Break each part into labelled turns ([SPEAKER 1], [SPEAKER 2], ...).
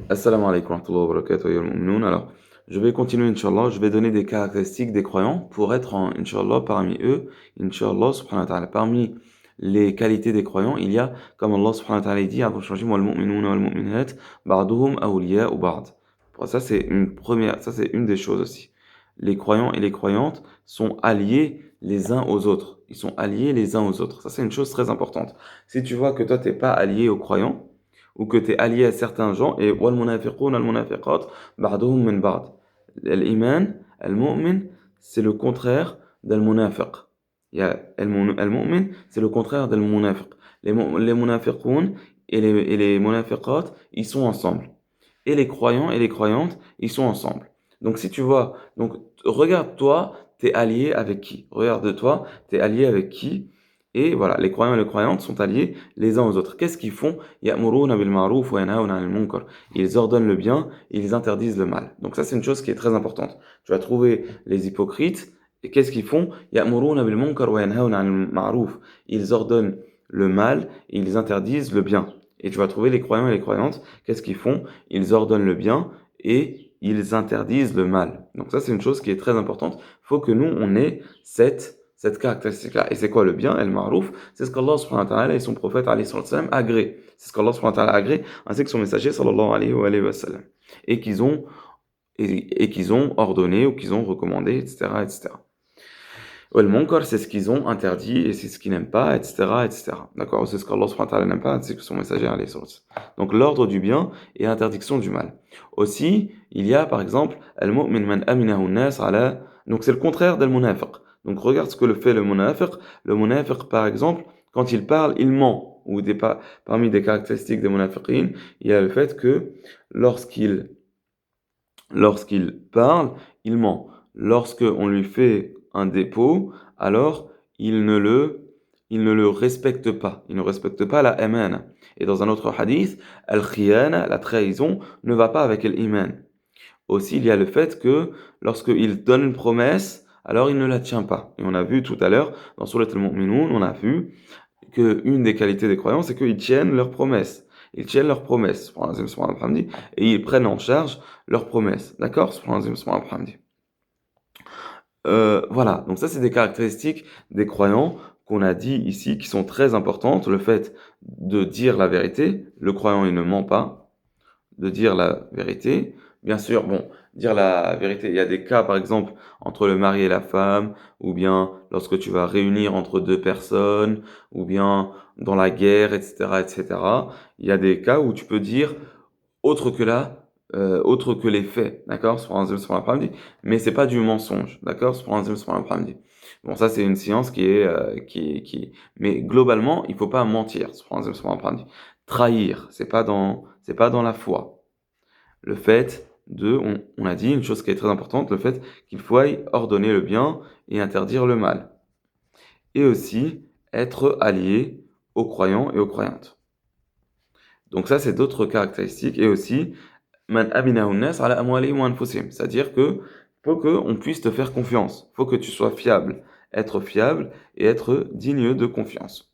[SPEAKER 1] Assalamu alaikum wa rahmatullahi wa barakatuh, ya al-mu'minoun. Alors, je vais continuer, Inch'Allah. Je vais donner des caractéristiques des croyants pour être, Inch'Allah, parmi eux, Inch'Allah, subhanahu wa ta'ala. Parmi les qualités des croyants, il y a, comme Allah subhanahu wa ta'ala dit, wal-mu'minouna wal-mu'minat, ba'duhum awliya'u ba'd. Bon, ça, c'est une première, ça, c'est une des choses aussi. Les croyants et les croyantes sont alliés les uns aux autres. Ils sont alliés les uns aux autres. Ça, c'est une chose très importante. Si tu vois que toi, t'es pas allié aux croyants, ou que tu es allié à certains gens, et wal munafiqun al munafiqat ba'duhum min ba'd. L'iman, al-mu'min, c'est le contraire d'al munafiq. Il y a al-mu'min, c'est le contraire d'al munafiq. Les munafiqun et les munafiqat, ils sont ensemble. Et les croyants et les croyantes, ils sont ensemble. Donc si tu vois, donc regarde-toi, t'es allié avec qui? Regarde-toi, t'es allié avec qui? Et voilà, les croyants et les croyantes sont alliés les uns aux autres. Qu'est-ce qu'ils font? يَأْمُرُونَ بِالْمَعْرُوفِ وَيَنْهَوْنَ عَنِ الْمُنكَرِ. Ils ordonnent le bien et ils interdisent le mal. Donc ça, c'est une chose qui est très importante. Tu vas trouver les hypocrites, et qu'est-ce qu'ils font? يَأْمُرُونَ بِالْمُنكَرِ وَيَنْهَوْنَ عَنِ الْمَعْرُوفِ. Ils ordonnent le mal et ils interdisent le bien. Et tu vas trouver les croyants et les croyantes, qu'est-ce qu'ils font? Ils ordonnent le bien et ils interdisent le mal. Donc ça, c'est une chose qui est très importante. Il faut que nous, on ait cette caractéristique-là. Et c'est quoi le bien? El-Ma'rouf, c'est ce qu'Allah subhanahu wa ta'ala et son prophète alayhi sallam agrée. C'est ce qu'Allah subhanahu wa ta'ala agrée, ainsi que son messager sallallahu alayhi wa sallam. Et qu'ils ont ordonné ou qu'ils ont recommandé, etc., etc. El-Munkar, c'est ce qu'ils ont interdit et c'est ce qu'ils n'aiment pas, etc., etc. D'accord? C'est ce qu'Allah subhanahu wa ta'ala n'aime pas, ainsi que son messager alayhi sallam. Donc l'ordre du bien et l'interdiction du mal. Aussi, il y a par exemple, Al-Mu'min man aminahu nas ala. Donc c'est le contraire d'Al-Munafiq. Donc regarde ce que le fait le munafiq. Le munafiq, par exemple, quand il parle, il ment. Ou parmi des caractéristiques des munafiqin, il y a le fait que lorsqu'il parle, il ment. Lorsque on lui fait un dépôt, alors il ne le respecte pas. Il ne respecte pas la amana. Et dans un autre hadith, al-khiyana, la trahison, ne va pas avec l'iman. Aussi, il y a le fait que lorsqu'il donne une promesse, alors il ne la tient pas. Et on a vu tout à l'heure, dans Surat al-Mu'minun, on a vu qu'une des qualités des croyants, c'est qu'ils tiennent leurs promesses. Ils tiennent leurs promesses, et ils prennent en charge leurs promesses. D'accord? Voilà, donc ça c'est des caractéristiques des croyants qu'on a dit ici qui sont très importantes. Le fait de dire la vérité, le croyant il ne ment pas, de dire la vérité. Bien sûr, bon, dire la vérité, il y a des cas, par exemple, entre le mari et la femme, ou bien lorsque tu vas réunir entre deux personnes, ou bien dans la guerre, etc., etc. Il y a des cas où tu peux dire autre que autre que les faits, d'accord? Mais c'est pas du mensonge, d'accord? Bon, ça c'est une science mais globalement, il faut pas mentir, trahir, c'est pas dans la foi. Le fait on a dit une chose qui est très importante, le fait qu'il faut ordonner le bien et interdire le mal. Et aussi être allié aux croyants et aux croyantes. Donc ça, c'est d'autres caractéristiques. Et aussi, man aminahu nas ala amwalihim wa anfusihim. C'est-à-dire que faut qu'on puisse te faire confiance. Faut que tu sois fiable. Être fiable et être digne de confiance.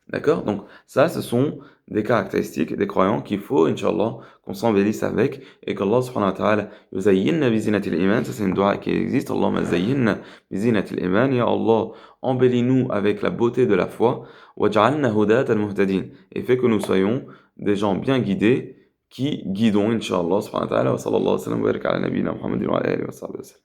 [SPEAKER 1] D'accord? Donc ça, ce sont des caractéristiques des croyants qu'il faut, Inch'Allah, qu'on s'embellisse avec et qu'Allah subhanahu wa ta'ala yuzayyinna bi zinatil iman. Ça, c'est une dua qui existe. Allahumma zayyinna bi zinatil iman. Ya Allah, embellis-nous avec la beauté de la foi. Waj'alna hudatan muhtadin. Et fais que nous soyons des gens bien guidés qui guidons, Inch'Allah subhanahu wa ta'ala. Wa sallallahu alayhi wa sallam wa barik ala nabiyyina Muhammadin wa ala alihi wa sahbihi wa sallam.